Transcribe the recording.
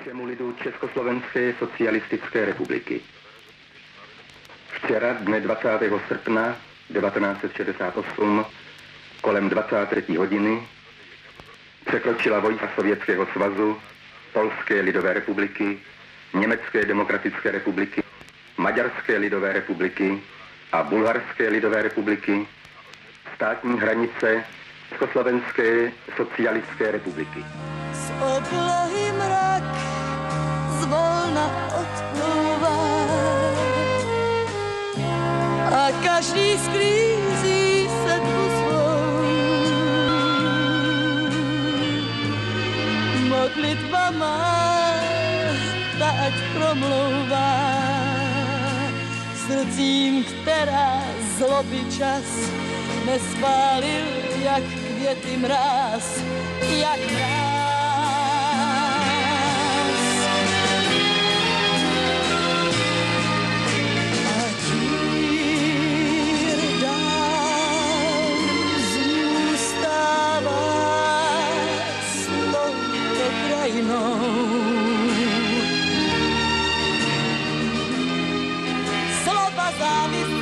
Všemu lidu Československé socialistické republiky. Včera, dne 20. srpna 1968, kolem 23. hodiny, překročila vojska Sovětského svazu, Polské lidové republiky, Německé demokratické republiky, Maďarské lidové republiky a Bulharské lidové republiky státní hranice Československé socialistické republiky. Z oblohy mrak zvolna odplouvá a každý sklízí setvu svou. Modlitba má, ta ať promlouvá srdcím, která zloby čas nespálil, jak květy mráz, jak mráz. A tír dál zůstává s touto krajinou. Slova závisí